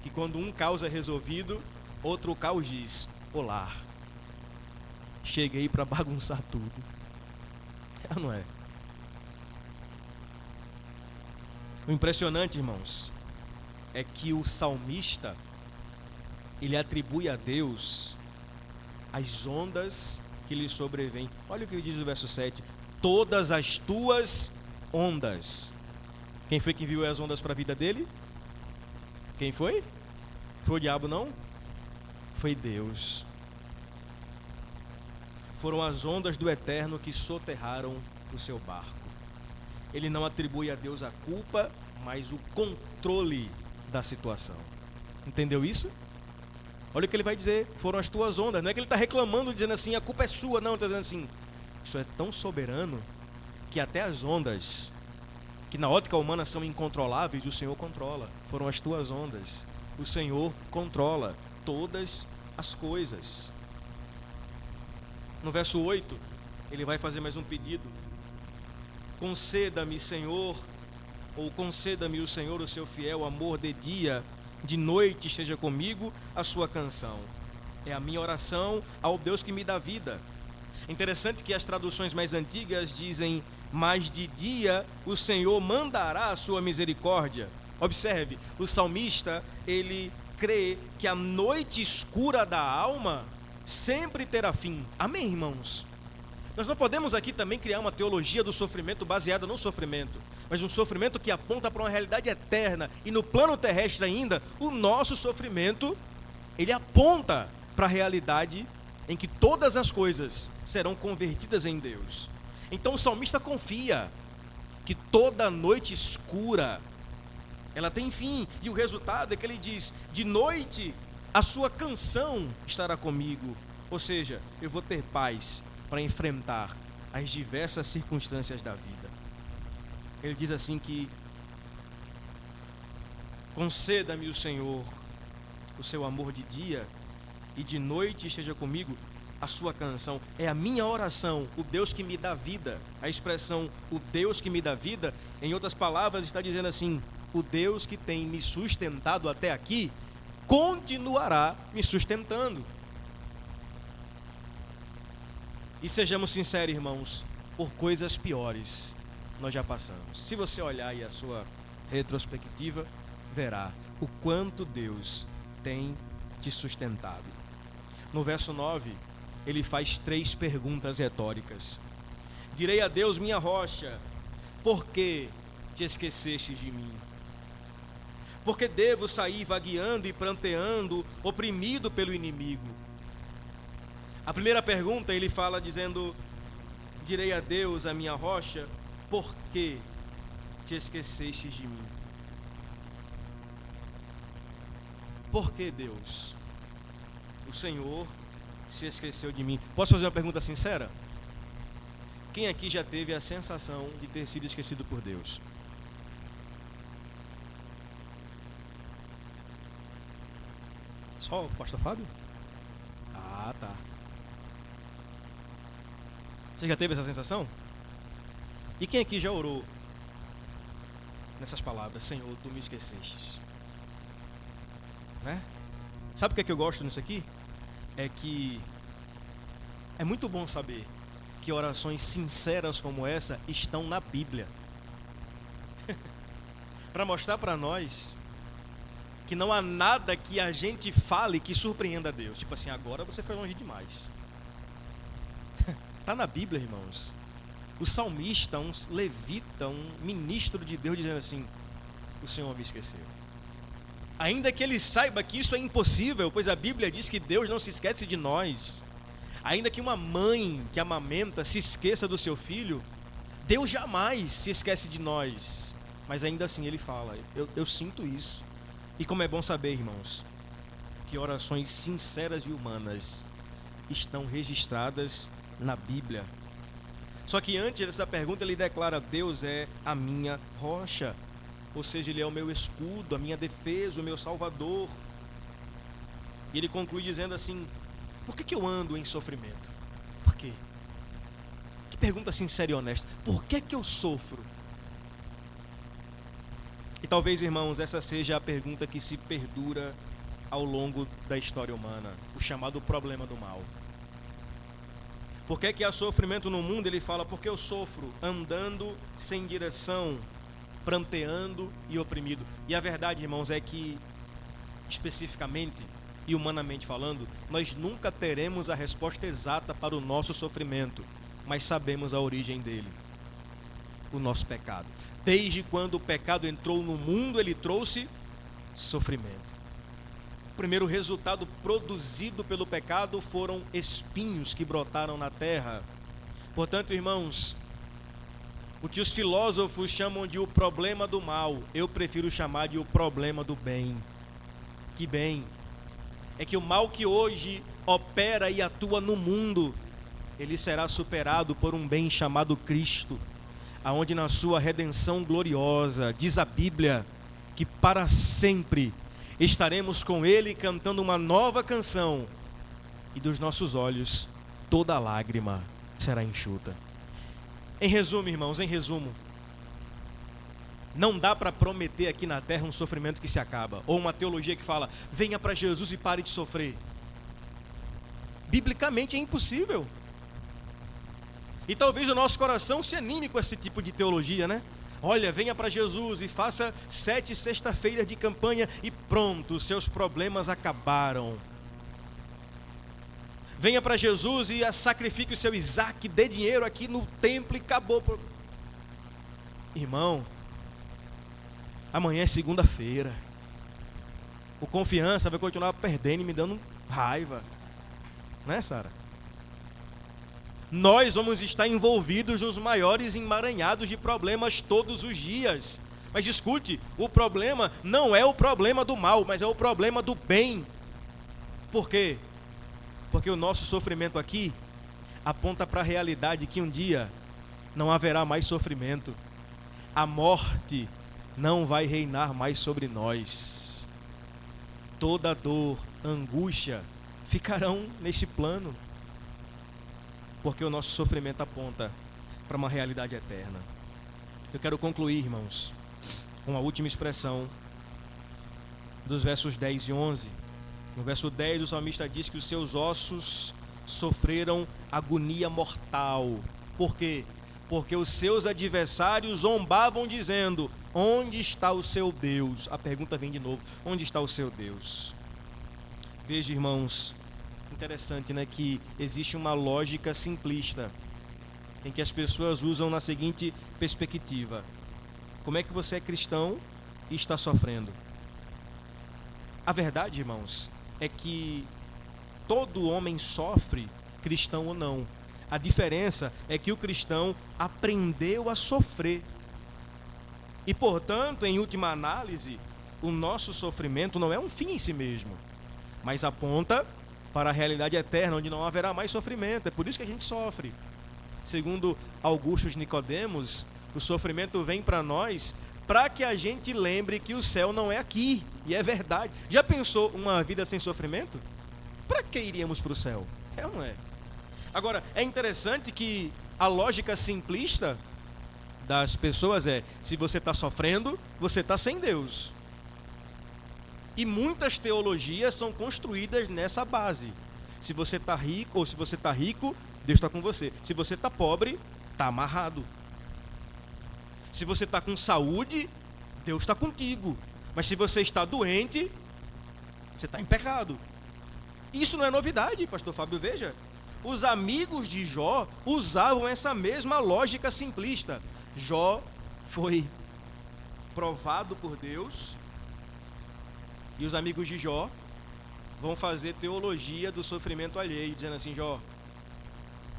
Que quando um caos é resolvido, outro caos diz: olá, cheguei para bagunçar tudo. É ou não é? O impressionante, irmãos, é que o salmista, ele atribui a Deus as ondas que lhe sobrevêm. Olha o que ele diz no verso 7: todas as tuas ondas. Quem foi que viu as ondas para a vida dele? Quem foi? Foi o diabo, não? Foi Deus. Foram as ondas do Eterno que soterraram o seu barco. Ele não atribui a Deus a culpa, mas o controle da situação. Entendeu isso? Olha o que ele vai dizer: foram as tuas ondas. Não é que ele está reclamando, dizendo assim, a culpa é sua. Não, ele está dizendo assim, isso é tão soberano que até as ondas, que na ótica humana são incontroláveis, o Senhor controla. Foram as tuas ondas. O Senhor controla todas as coisas. No verso 8, ele vai fazer mais um pedido: conceda-me, Senhor, ou conceda-me o Senhor o seu fiel amor de dia, de noite esteja comigo a sua canção. É a minha oração ao Deus que me dá vida. Interessante que as traduções mais antigas dizem: mas de dia o Senhor mandará a sua misericórdia. Observe, o salmista, ele crê que a noite escura da alma sempre terá fim. Amém, irmãos? Nós não podemos aqui também criar uma teologia do sofrimento baseada no sofrimento, mas um sofrimento que aponta para uma realidade eterna. E no plano terrestre ainda, o nosso sofrimento, ele aponta para a realidade em que todas as coisas serão convertidas em Deus. Então o salmista confia que toda noite escura, ela tem fim, e o resultado é que ele diz: de noite a sua canção estará comigo. Ou seja, eu vou ter paz para enfrentar as diversas circunstâncias da vida. Ele diz assim que: conceda-me o Senhor o seu amor de dia, e de noite esteja comigo a sua canção. É a minha oração, o Deus que me dá vida. A expressão o Deus que me dá vida, em outras palavras, está dizendo assim: o Deus que tem me sustentado até aqui, continuará me sustentando. E sejamos sinceros, irmãos, por coisas piores nós já passamos. Se você olhar aí a sua retrospectiva, verá o quanto Deus tem te sustentado. No verso 9, ele faz 3 perguntas retóricas. Direi a Deus, minha rocha, por que te esqueceste de mim? Porque devo sair vagueando e pranteando, oprimido pelo inimigo? A primeira pergunta ele fala dizendo: direi a Deus, a minha rocha, por que te esqueceste de mim? Por que, Deus, o Senhor se esqueceu de mim? Posso fazer uma pergunta sincera? Quem aqui já teve a sensação de ter sido esquecido por Deus? Só o pastor Fábio? Ah, tá. Você já teve essa sensação? E quem aqui já orou nessas palavras: Senhor, tu me esquecestes? Né? Sabe o que é que eu gosto nisso aqui? É que é muito bom saber que orações sinceras como essa estão na Bíblia. Para mostrar para nós que não há nada que a gente fale que surpreenda a Deus. Tipo assim, agora você foi longe demais. Está na Bíblia, irmãos. O salmista, um levita, um ministro de Deus, dizendo assim: o Senhor me esqueceu. Ainda que ele saiba que isso é impossível, pois a Bíblia diz que Deus não se esquece de nós. Ainda que uma mãe que amamenta se esqueça do seu filho, Deus jamais se esquece de nós. Mas ainda assim ele fala: eu sinto isso. E como é bom saber, irmãos, que orações sinceras e humanas estão registradas na Bíblia. Só que antes dessa pergunta ele declara: Deus é a minha rocha. Ou seja, Ele é o meu escudo, a minha defesa, o meu salvador. E ele conclui dizendo assim: Por que eu ando em sofrimento? Por quê? Que pergunta sincera e honesta. Por que eu sofro? E talvez, irmãos, essa seja a pergunta que se perdura ao longo da história humana, o chamado problema do mal. Por que há sofrimento no mundo? Ele fala, porque eu sofro andando sem direção, pranteando e oprimido. E a verdade, irmãos, é que, especificamente e humanamente falando, nós nunca teremos a resposta exata para o nosso sofrimento, mas sabemos a origem dele, o nosso pecado. Desde quando o pecado entrou no mundo, ele trouxe sofrimento. O primeiro resultado produzido pelo pecado foram espinhos que brotaram na terra. Portanto, irmãos, o que os filósofos chamam de o problema do mal, eu prefiro chamar de o problema do bem. Que bem? É que o mal que hoje opera e atua no mundo, ele será superado por um bem chamado Cristo, aonde na sua redenção gloriosa, diz a Bíblia, que para sempre estaremos com Ele cantando uma nova canção, e dos nossos olhos toda lágrima será enxuta. Em resumo, irmãos, não dá para prometer aqui na terra um sofrimento que se acaba, ou uma teologia que fala, venha para Jesus e pare de sofrer. Biblicamente é impossível. E talvez o nosso coração se anime com esse tipo de teologia, né? Olha, venha para Jesus e faça 7 sexta-feiras de campanha e pronto, os seus problemas acabaram. Venha para Jesus e sacrifique o seu Isaac, dê dinheiro aqui no templo e acabou. Irmão, amanhã é segunda-feira. O confiança vai continuar perdendo e me dando raiva. Não é, Sara? Nós vamos estar envolvidos nos maiores emaranhados de problemas todos os dias. Mas escute, o problema não é o problema do mal, mas é o problema do bem. Por quê? Porque o nosso sofrimento aqui aponta para a realidade que um dia não haverá mais sofrimento. A morte não vai reinar mais sobre nós. Toda dor, angústia ficarão neste plano. Porque o nosso sofrimento aponta para uma realidade eterna. Eu quero concluir, irmãos, com a última expressão dos versos 10 e 11. No verso 10, o salmista diz que os seus ossos sofreram agonia mortal. Por quê? Porque os seus adversários zombavam dizendo, onde está o seu Deus? A pergunta vem de novo, onde está o seu Deus? Veja, irmãos, interessante, né, que existe uma lógica simplista em que as pessoas usam na seguinte perspectiva: como é que você é cristão e está sofrendo? A verdade, irmãos, é que todo homem sofre, cristão ou não. A diferença é que o cristão aprendeu a sofrer. E, portanto, em última análise, o nosso sofrimento não é um fim em si mesmo, mas aponta para a realidade eterna, onde não haverá mais sofrimento. É por isso que a gente sofre. Segundo Augusto de Nicodemos, o sofrimento vem para nós para que a gente lembre que o céu não é aqui. E é verdade. Já pensou uma vida sem sofrimento? Para que iríamos para o céu? É ou não é? Agora, é interessante que a lógica simplista das pessoas é, se você está sofrendo, você está sem Deus. E muitas teologias são construídas nessa base. Se você está rico, ou se você está rico, Deus está com você. Se você está pobre, está amarrado. Se você está com saúde, Deus está contigo. Mas se você está doente, você está em pecado. Isso não é novidade, pastor Fábio, veja. Os amigos de Jó usavam essa mesma lógica simplista. Jó foi provado por Deus, e os amigos de Jó vão fazer teologia do sofrimento alheio, dizendo assim, Jó,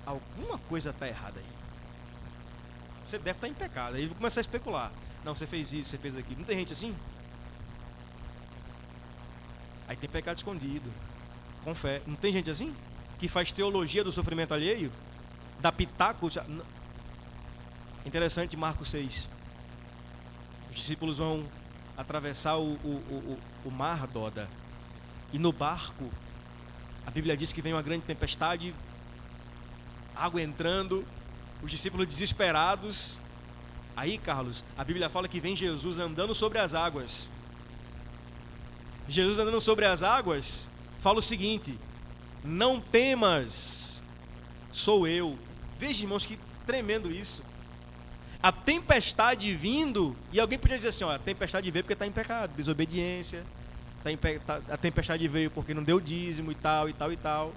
alguma coisa está errada aí. Você deve estar em pecado. Aí vão começar a especular. Não, você fez isso, você fez aquilo. Não tem gente assim? Aí tem pecado escondido, com fé. Não tem gente assim? Que faz teologia do sofrimento alheio? Dá pitaco? Interessante, Marcos 6. Os discípulos vão atravessar o mar Doda. E no barco, Bíblia diz que vem uma grande tempestade, água entrando, os discípulos desesperados. Aí, Carlos, a Bíblia fala que vem Jesus andando sobre as águas. Jesus andando sobre as águas fala o seguinte: não temas, sou eu. Veja, irmãos, que tremendo isso. A tempestade vindo, e alguém podia dizer assim, ó, a tempestade veio porque está em pecado, desobediência, a tempestade veio porque não deu dízimo e tal, e tal, e tal.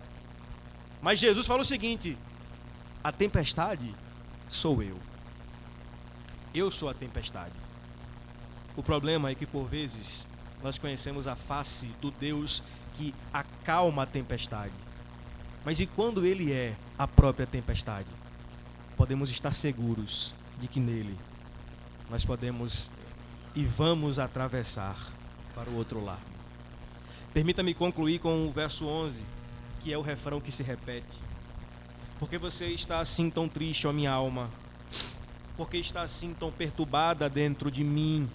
Mas Jesus fala o seguinte: a tempestade sou eu. Eu sou a tempestade. O problema é que, por vezes, nós conhecemos a face do Deus que acalma a tempestade. Mas e quando Ele é a própria tempestade? Podemos estar seguros de que nele nós podemos e vamos atravessar para o outro lado. Permita-me concluir com o verso 11, que é o refrão que se repete. Porque você está assim tão triste, ó minha alma? Porque está assim tão perturbada dentro de mim?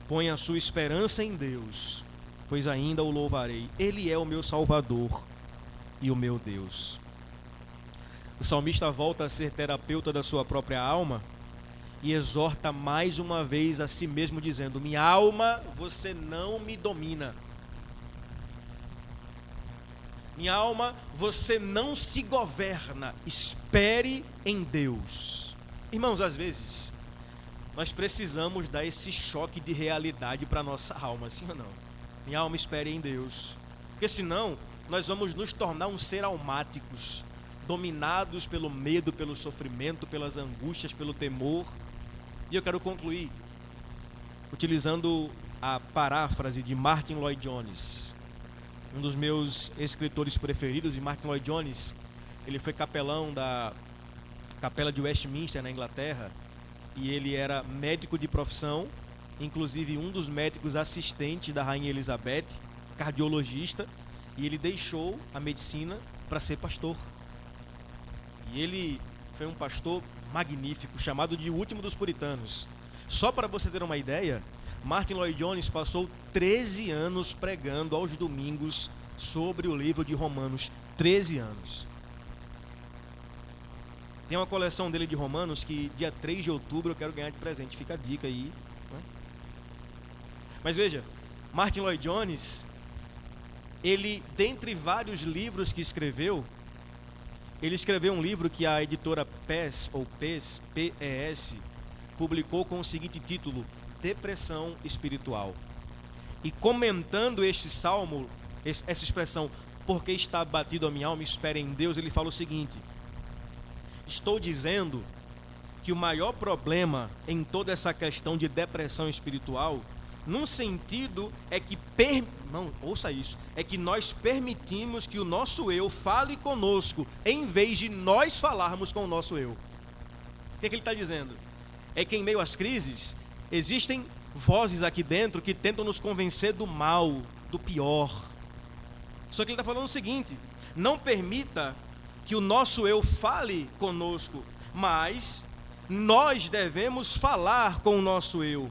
Põe a sua esperança em Deus, pois ainda o louvarei. Ele é o meu Salvador e o meu Deus. O salmista volta a ser terapeuta da sua própria alma e exorta mais uma vez a si mesmo, dizendo: minha alma, você não me domina. Minha alma, você não se governa. Espere em Deus. Irmãos, às vezes nós precisamos dar esse choque de realidade para a nossa alma, sim ou não? Minha alma, espere em Deus. Porque senão nós vamos nos tornar um ser almáticos, dominados pelo medo, pelo sofrimento, pelas angústias, pelo temor. E eu quero concluir utilizando a paráfrase de Martyn Lloyd-Jones, um dos meus escritores preferidos. E Martyn Lloyd-Jones, ele foi capelão da Capela de Westminster, na Inglaterra, e ele era médico de profissão, inclusive um dos médicos assistentes da Rainha Elizabeth, cardiologista, e ele deixou a medicina para ser pastor. E ele foi um pastor magnífico, chamado de o último dos puritanos. Só para você ter uma ideia, Martyn Lloyd-Jones passou 13 anos pregando aos domingos sobre o livro de Romanos. 13 anos. Tem uma coleção dele de Romanos que dia 3 de outubro eu quero ganhar de presente. Fica a dica aí, né? Mas veja, Martyn Lloyd-Jones, ele, dentre vários livros que escreveu, ele escreveu um livro que a editora PES, ou PES, PES, publicou com o seguinte título: Depressão Espiritual. E comentando este salmo, essa expressão, porque está abatido a minha alma, espere em Deus, ele fala o seguinte: estou dizendo que o maior problema em toda essa questão de depressão espiritual, num sentido, é que, não, ouça isso, é que nós permitimos que o nosso eu fale conosco, em vez de nós falarmos com o nosso eu. O que ele está dizendo? É que em meio às crises, existem vozes aqui dentro que tentam nos convencer do mal, do pior. Só que ele está falando o seguinte: não permita que o nosso eu fale conosco, mas nós devemos falar com o nosso eu.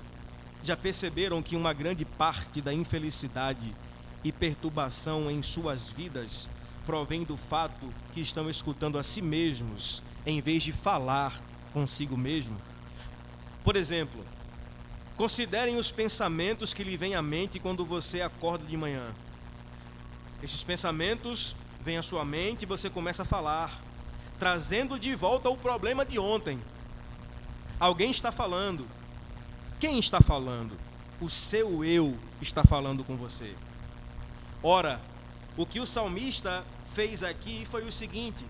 Já perceberam que uma grande parte da infelicidade e perturbação em suas vidas provém do fato que estão escutando a si mesmos, em vez de falar consigo mesmo? Por exemplo, considerem os pensamentos que lhe vêm à mente quando você acorda de manhã. Esses pensamentos vêm à sua mente e você começa a falar, trazendo de volta o problema de ontem. Alguém está falando. Quem está falando? O seu eu está falando com você. Ora, o que o salmista fez aqui foi o seguinte: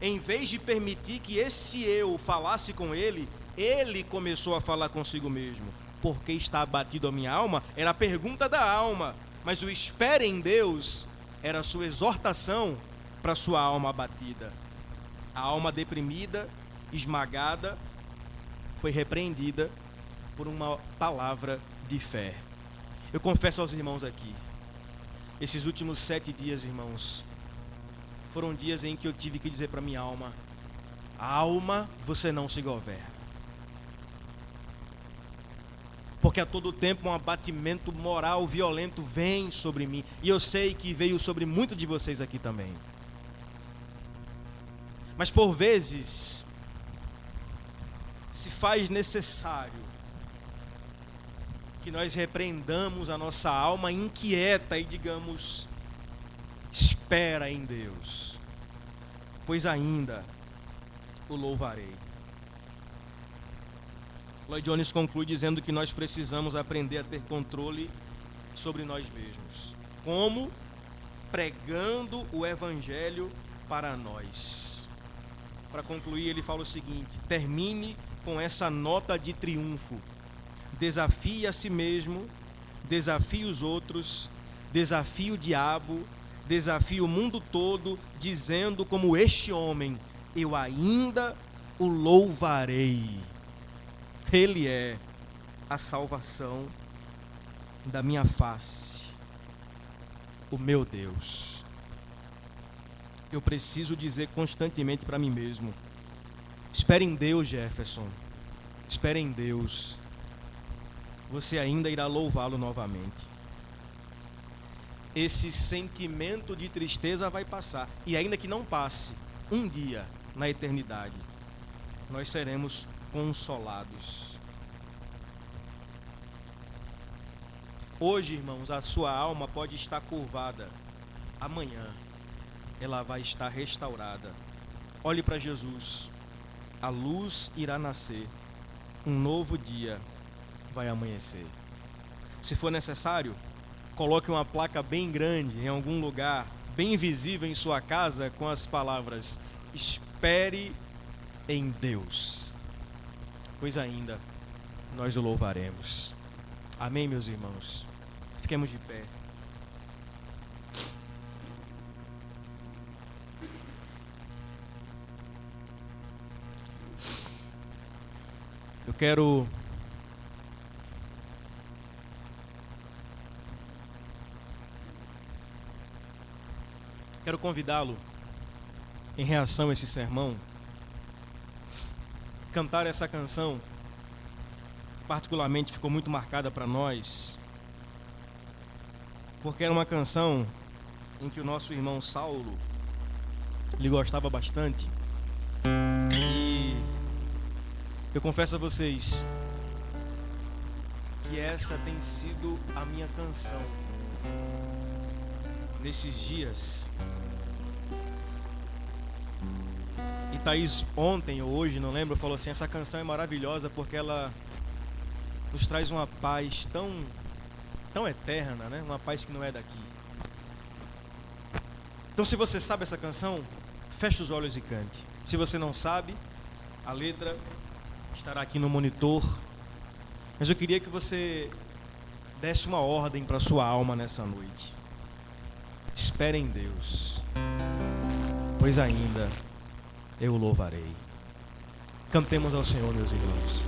em vez de permitir que esse eu falasse com ele, ele começou a falar consigo mesmo. Porque está abatido a minha alma? Era a pergunta da alma. Mas o espere em Deus era a sua exortação para a sua alma abatida. A alma deprimida, esmagada, foi repreendida por uma palavra de fé. Eu confesso aos irmãos aqui, esses últimos 7 dias, irmãos, foram dias em que eu tive que dizer para minha alma: alma, você não se governa. porque a todo tempo um abatimento moral violento vem sobre mim, e eu sei que veio sobre muitos de vocês aqui também. Mas por vezes se faz necessário que nós repreendamos a nossa alma inquieta e digamos: espera em Deus, pois ainda o louvarei. Lloyd Jones conclui dizendo que nós precisamos aprender a ter controle sobre nós mesmos. Como? Pregando o Evangelho para nós. Para concluir, ele fala o seguinte: termine com essa nota de triunfo. Desafie a si mesmo, desafie os outros, desafie o diabo, desafie o mundo todo, dizendo como este homem: eu ainda o louvarei. Ele é a salvação da minha face, o meu Deus. Eu preciso dizer constantemente para mim mesmo: espere em Deus, Jefferson, espere em Deus. Você ainda irá louvá-lo novamente. Esse sentimento de tristeza vai passar, e ainda que não passe, um dia na eternidade nós seremos consolados. Hoje, irmãos, a sua alma pode estar curvada. Amanhã ela vai estar restaurada. Olhe para Jesus. A luz irá nascer. Um novo dia vai amanhecer. Se for necessário, coloque uma placa bem grande em algum lugar, bem visível em sua casa, com as palavras: espere em Deus, pois ainda nós o louvaremos. Amém, meus irmãos? Fiquemos de pé. Eu quero convidá-lo, em reação a esse sermão, cantar essa canção. Particularmente ficou muito marcada para nós, porque era uma canção em que o nosso irmão Saulo lhe gostava bastante. E eu confesso a vocês que essa tem sido a minha canção nesses dias. E Thaís ontem ou hoje, não lembro, falou assim: essa canção é maravilhosa porque ela nos traz uma paz tão eterna, né? Uma paz que não é daqui. Então, se você sabe essa canção, feche os olhos e cante. Se você não sabe, a letra estará aqui no monitor. Mas eu queria que você desse uma ordem para a sua alma nessa noite. Espere em Deus, pois ainda eu o louvarei. Cantemos ao Senhor, meus irmãos.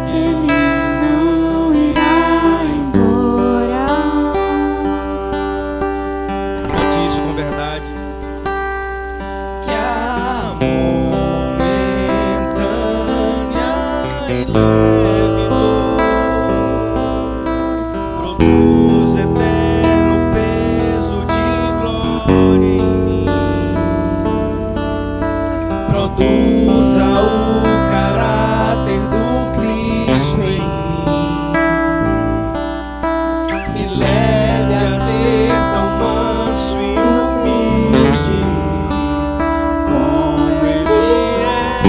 Ele não irá embora. produza o caráter do Cristo em mim. Me leve a ser tão manso e humilde como Ele é.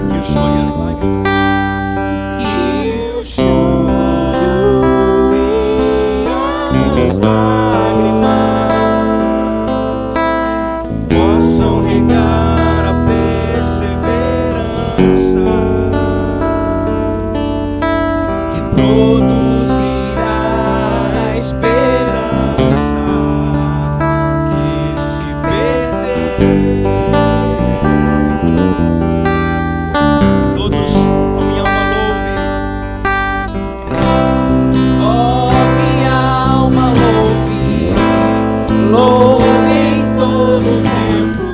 Que o choro e as lágrimas, que o choro e as lágrimas possam regar a perseverança que produzirá a esperança que se perder. Todos, ó minha alma louve, ó minha alma louve, louve em todo tempo,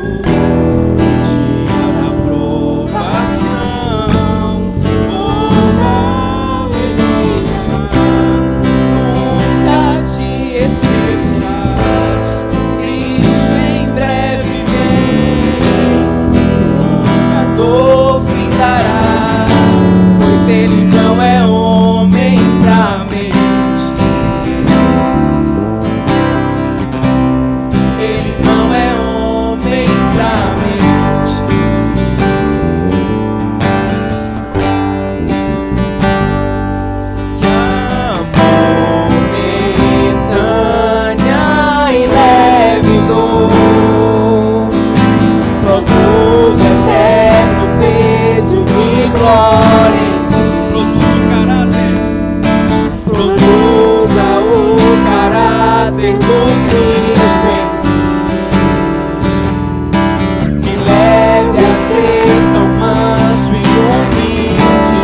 no dia da provação, oh alegria, nunca te esqueças, Cristo em breve vem, a dor findará, pois Ele não é homem pra mentir. Ele não é homem pra mentir. Que amor momentânea e leve dor produz eterno peso de glória em ti. Produz o caráter, produza o caráter do Cristo em mim. Me leve a ser tão manso e humilde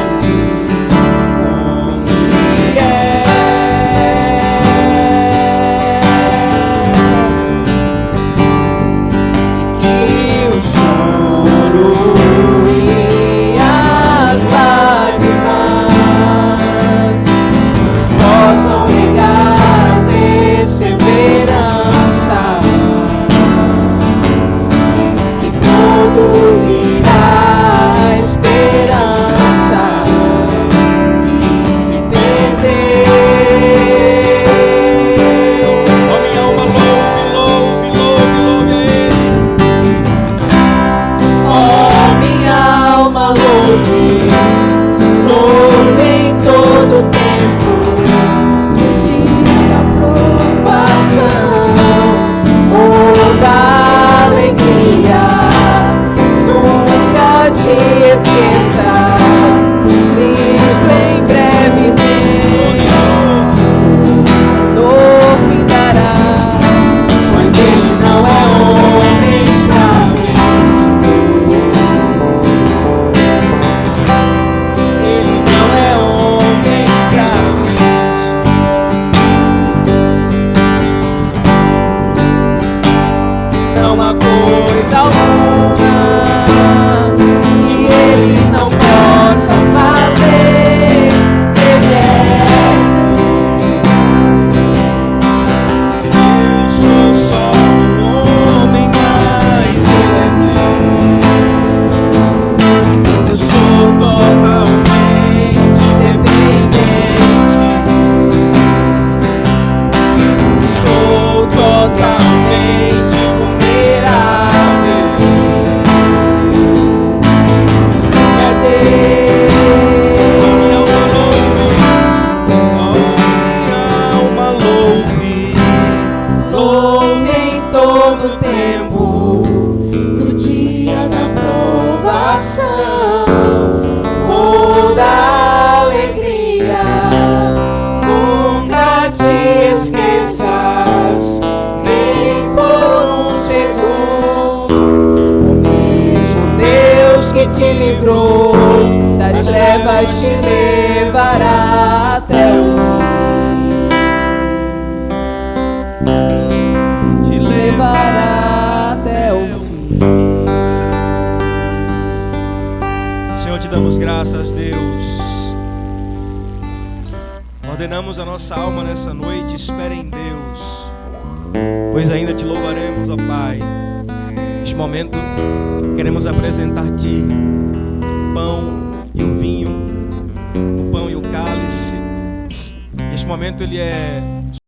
como Ele é. E que o choro e as lágrimas possam regar a perseverança que produzirá a esperança que se perder. Ó minha alma louve, louve, louve, louve a Ele. Ó minha alma louve, louve em todo tempo, no dia da provação ou da alegria. Nunca te esqueças, Cristo em breve vem, a dor findará, pois Ele não é homem pra mentir. Ele não é homem pra mentir. Não há coisa alguma que Ele não possa fazer. Ele é. Eu sou só um homem, mas Ele é Deus. Eu sou totalmente dependente. Sou totalmente vulnerável. É Deus. Ó minha alma louve, louve em todo tempo, no dia da provação ou da alegria. Nunca te esqueças, nem por um segundo, o mesmo Deus que te livrou das trevas te levará até o fim. Te levará até o fim. Senhor, te damos graças, Deus. Ordenamos a nossa alma nessa noite, espera em Deus. pois ainda te louvaremos, ó Pai. Neste momento, queremos apresentar-te o pão e o vinho, o pão e o cálice. Neste momento, ele é